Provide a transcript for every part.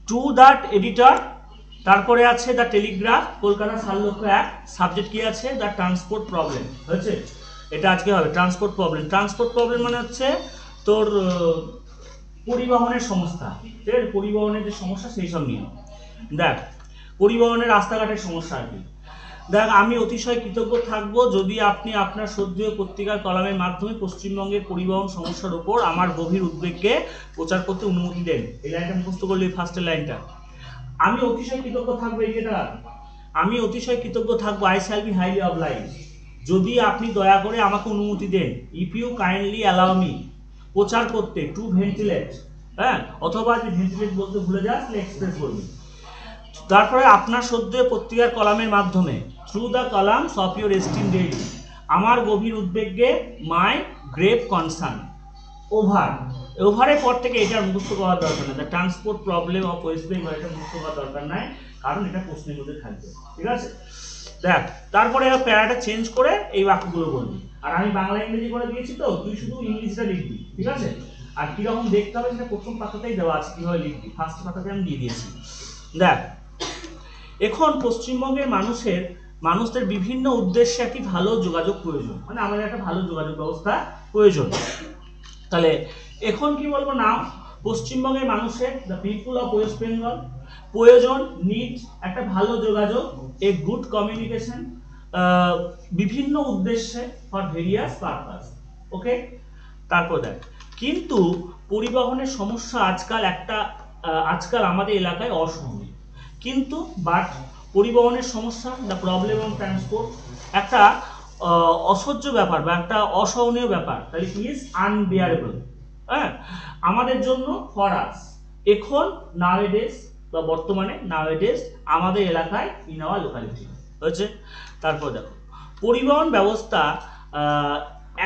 To that editor, তারপরে আছে the Telegraph, Kolkata 4,00,001, subject কি আছে দ্য ট্রান্সপোর্ট প্রবলেম, হয়েছে। এটা আজকে হবে ট্রান্সপোর্ট প্রবলেম। ট্রান্সপোর্ট প্রবলেম মানে হচ্ছে তোর পরিবহনের সমস্যা, ঠিক আছে, পরিবহনের যে সমস্যা সেই সব নিয়ে। দেখ পরিবহনের রাস্তাঘাটের সমস্যা আর কি। দেখ আমি অতিশয় কৃতজ্ঞ থাকব যদি আপনি আপনার শ্রদ্ধেয় পত্রিকার কলামের মাধ্যমে পশ্চিমবঙ্গের পরিবহন সমস্যার উপর আমার গভীর উদ্বেগকে প্রচার করতে অনুমতি দেন। এই লাইনটা মুখস্থ করলে ফার্স্টের লাইনটা, আমি অতিশয় কৃতজ্ঞ থাকবো, এই যেটা আমি অতিশয় কৃতজ্ঞ থাকবো, I shall be highly obliged, যদি আপনি দয়া করে আমাকে অনুমতি দেন, if you kindly allow me, প্রচার করতে, টু ভেন্টিলেট, হ্যাঁ, অথবা যদি ভেন্টিলেট বলতে ভুলে যাস তাহলে এক্সপ্রেস বলবি। তারপরে আপনার শ্রদ্ধেয় পত্রিকার কলামের মাধ্যমে, through the columns of your esteem daily, আমার গভীর উদ্বেগকে, মাই গ্রেভ কনসার্ন, ওভার, ওভারের পর থেকে এটার মুখস্থ করার দরকার নেই, the transport problem of West Bengal, এটা মুখস্থ করার দরকার নাই, কারণ এটা প্রশ্নের মধ্যে থাকবে, ঠিক আছে। দেখ তারপরে প্যারাটা চেঞ্জ করে এই বাক্যগুলো বলবি, আর আমি বাংলা ইংরেজি করে দিয়েছি তো তুই শুধু ইংলিশটা লিখবি, ঠিক আছে। আর কিরকম দেখতে হবে সেটা প্রথম পাতাতেই দেওয়া আছে, কিভাবে লিখবি ফার্স্ট পাতাতে আমি দিয়ে দিয়েছি। দেখ এখন পশ্চিমবঙ্গের মানুষদের বিভিন্ন উদ্দেশ্যে একটি ভালো যোগাযোগ প্রয়োজন, মানে আমাদের একটা ভালো যোগাযোগ ব্যবস্থা প্রয়োজন। তাহলে এখন কি বলবো না, পশ্চিমবঙ্গের মানুষের, the people of West Bengal, প্রয়োজন, নিড, একটা ভালো যোগাযোগ, এ গুড কমিউনিকেশন, বিভিন্ন উদ্দেশ্যে, ফর ভেরিয়াস পারপাস, ওকে। তারপর দেখ কিন্তু পরিবহনের সমস্যা আজকাল আমাদের এলাকায় অসহনীয়, কিন্তু বাট পরিবহনের সমস্যা, দ্য প্রবলেম অফ ট্রান্সপোর্ট, একটা অসহ্য ব্যাপার বা একটা অসহনীয় ব্যাপার, তাহলে ইজ আনবিয়ারেবল, হ্যাঁ, আমাদের জন্য, ফর আস, এখন, নাওএডেজ বা বর্তমানে, নাওএডেজ আমাদের এলাকায়, ইন আওয়ার লোকালিটি, হয়েছে। তারপর দেখো পরিবহন ব্যবস্থা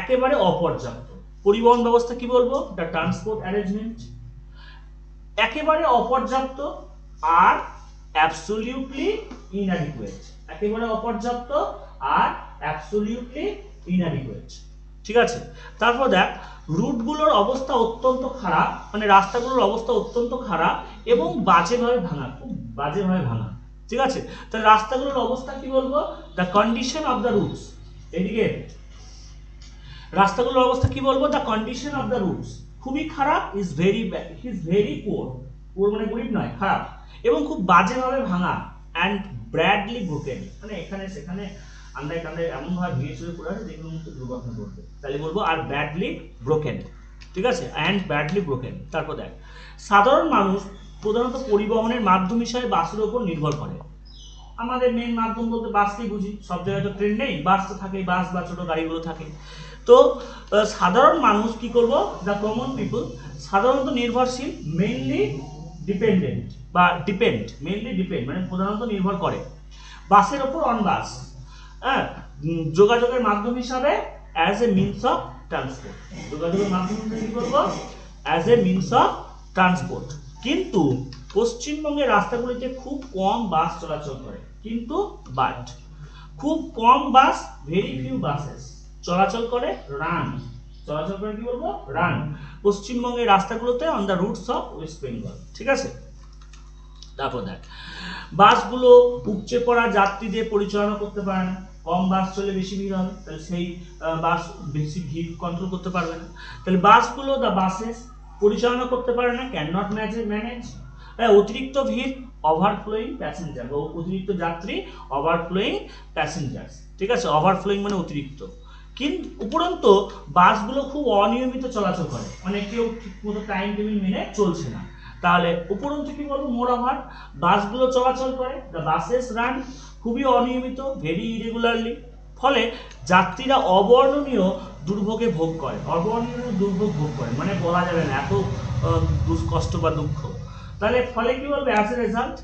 একেবারে অপর্যাপ্ত, পরিবহন ব্যবস্থা কি বলবো, দ্য ট্রান্সপোর্ট অ্যারেঞ্জমেন্ট, একেবারে অপর্যাপ্ত, আর অ্যাবসলিউটলি ইনঅ্যাডিকুয়েট, একেবারে অপর্যাপ্ত আর অ্যাবসলিউটলি ইনঅ্যাডিকুয়েট, ঠিক আছে। তারপর দেখ রুটগুলোর অবস্থা অত্যন্ত খারাপ, মানে রাস্তাগুলোর অবস্থা অত্যন্ত খারাপ এবং বাজেভাবে ভাঙা, খুব বাজেভাবে ভাঙা, ঠিক আছে। তাহলে রাস্তাগুলোর অবস্থা কি বলবো, the condition of the roots, এদিকে রাস্তাগুলোর অবস্থা কি বলবো, the condition of the roots, খুবই খারাপ, ইজ ভেরি পুয়ার, পুয়ার মানে গরিব নয়, খারাপ, এবং খুব বাজেভাবে ভাঙা, অ্যান্ড ব্র্যাডলি ব্রোকেন, মানে এখানে সেখানে আন্দায় কান্দায় এমন ভাবে ভেঙে চুরে পড়ে আছে যেগুলো মধ্যে দুর্ঘটনা ঘটবে, তাহলে বলবো আর ব্যাডলি ব্রোকেন, ঠিক আছে, অ্যান্ড ব্যাডলি ব্রোকেন। তারপর দেখ সাধারণ মানুষ প্রধানত পরিবহনের মাধ্যম হিসাবে বাসের উপর নির্ভর করে, আমাদের মেন মাধ্যম বলতে বাসকেই বুঝি, সব জায়গায় তো ট্রেন নেই, বাস তো থাকে, বাস বা ছোটো গাড়িগুলো থাকে। তো সাধারণ মানুষ কি করব, দ্য কমন পিপল, সাধারণত নির্ভরশীল, মেইনলি ডিপেন্ডেন্ট বা মেইনলি ডিপেন্ড মানে প্রধানত নির্ভর করে বাসের ওপর, অন বাস, হ্যাঁ, যোগাযোগের মাধ্যম হিসাবে, as a means of transport, যোগাযোগের মাধ্যম হিসাবে কি করবো, as a means of transport. কিন্তু পশ্চিমবঙ্গের রাস্তাগুলিতে খুব কম বাস চলাচল করে, কিন্তু বাট খুব কম বাস, ভেরি ফিউ বাসেস চলাচল করে, চলাচল করে কি বলবো, রান, পশ্চিমবঙ্গের রাস্তাগুলোতে, on the routes of West Bengal, ঠিক আছে। তারপর দেখ বাসগুলো উপচে পড়া যাত্রীদের পরিচালনা করতে পারে না, কম বাস চলে বেশি ভিড় হবে, তাহলে সেই বাস বেশি ভিড় কন্ট্রোল করতে পারবে না, তাহলে বাসগুলো, দ্য বাসেস, পরিচালনা করতে পারে না, ক্যান নট ম্যানেজ, অতিরিক্ত ভিড়, ওভারফ্লোয়িং প্যাসেঞ্জার, অতিরিক্ত যাত্রী, ওভারফ্লোয়িং প্যাসেঞ্জার, ঠিক আছে, ওভারফ্লোয়িং মানে অতিরিক্ত। কিন্তু উপরন্তু বাসগুলো খুব অনিয়মিত চলাচল করে, মানে কেউ ঠিকমতো টাইম টেবিল মেনে চলছে না, তাহলে উপরন্তু কি বলবো, মোর ওভার, বাসগুলো চলাচল করে, দ্য বাসেস রান, খুবই অনিয়মিত, ভেরি ইরেগুলারলি, ফলে যাত্রীরা অবর্ণনীয় দুর্ভোগে ভোগ করে, অবর্ণনীয় দুর্ভোগ ভোগ করে, মানে বলা যাবে না এত কষ্ট বা দুঃখ, তাহলে ফলে কি বলবে, অ্যাজ এ রেজাল্ট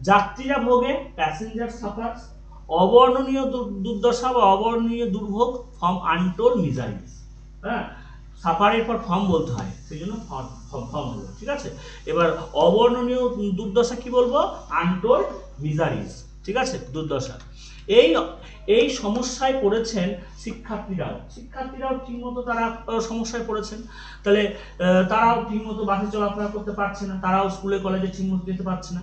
যাত্রীরা ভোগে, প্যাসেঞ্জার সাফার্স, অবর্ণনীয় দুর্দশা বা অবর্ণনীয় দুর্ভোগ, ফ্রম আনটোল্ড মিজারিজ, হ্যাঁ, সাফারের পর ফর্ম বলতে হয়, সেই জন্য ফর্ম হলো, ঠিক আছে। এবার অবর্ণনীয় দুর্দশা কি বলবো, আনটোল্ড মিজারিজ, ঠিক আছে, দুর্দশা। এই এই সমস্যায় পড়েছেন শিক্ষার্থীরাও ঠিকমতো তারা সমস্যায় পড়েছেন। তাহলে তারাও ঠিকমতো বাসে চলাফেরা করতে পারছে না, তারাও স্কুলে কলেজে ঠিকমতো যেতে পারছে না।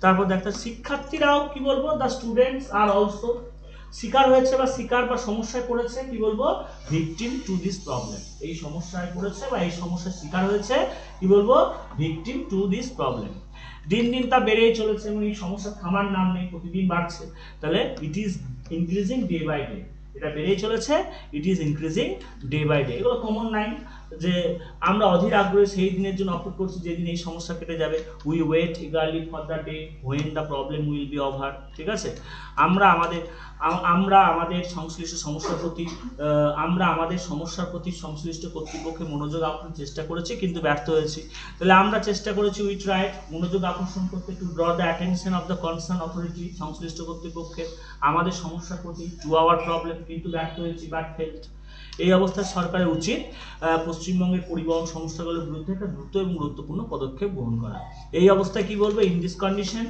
তারপর দেখতে শিক্ষার্থীরাও কি বলবো, দ্য স্টুডেন্টস আর অলসো শিকার হয়েছে বা সমস্যায় পড়েছে, কি বলবো, ভিকটিম টু দিস প্রবলেম। এই সমস্যায় পড়েছে বা এই সমস্যার শিকার হয়েছে, কি বলবো, ভিকটিম টু দিস প্রবলেম। দিন দিন তা বেড়েই চলেছে এবং এই সমস্যা থামার নাম নেই, প্রতিদিন বাড়ছে। তাহলে it is increasing day by day, এটা বেড়েই চলেছে, it is increasing day by day. এগুলো কমন লাইন, যে আমরা অধীর আগ্রহে সেই দিনের জন্য অপেক্ষা করছি যেদিন এই সমস্যা কেটে যাবে। We wait eagerly for the day when the problem will be over. ঠিক আছে, আমরা আমাদের সংশ্লিষ্ট সমস্যার প্রতি সংশ্লিষ্ট কর্তৃপক্ষের মনোযোগ আকর্ষণ চেষ্টা করেছি, কিন্তু ব্যর্থ হয়েছি। তাহলে আমরা চেষ্টা করেছি, উই ট্রাইড, মনোযোগ আকর্ষণ করতে, two draw the attention of the concern authority, সংশ্লিষ্ট কর্তৃপক্ষের আমাদের সমস্যার প্রতি, টু আওয়ার প্রবলেম, কিন্তু ব্যর্থ হয়েছি, বাট ফেল্ড। এই অবস্থায় সরকারের উচিত পশ্চিমবঙ্গের পরিবহন সংস্থাগুলোর বিরুদ্ধে একটা দ্রুত এবং গুরুত্বপূর্ণ পদক্ষেপ গ্রহণ করা। এই অবস্থায় কি বলবো, ইন দিস কন্ডিশন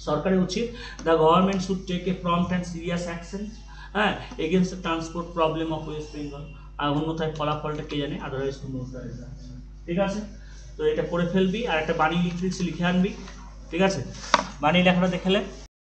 সরকারের উচিত, the government should take a prompt and serious action against the transport problem of West Bengal. আর অন্যথায় ফলাফলটা কে জানে, আদারওয়াইজ কোনো। ঠিক আছে, তো এটা করে ফেলবি, আর একটা বাণী লিখে আনবি। ঠিক আছে, বাণী লেখাটা দেখলে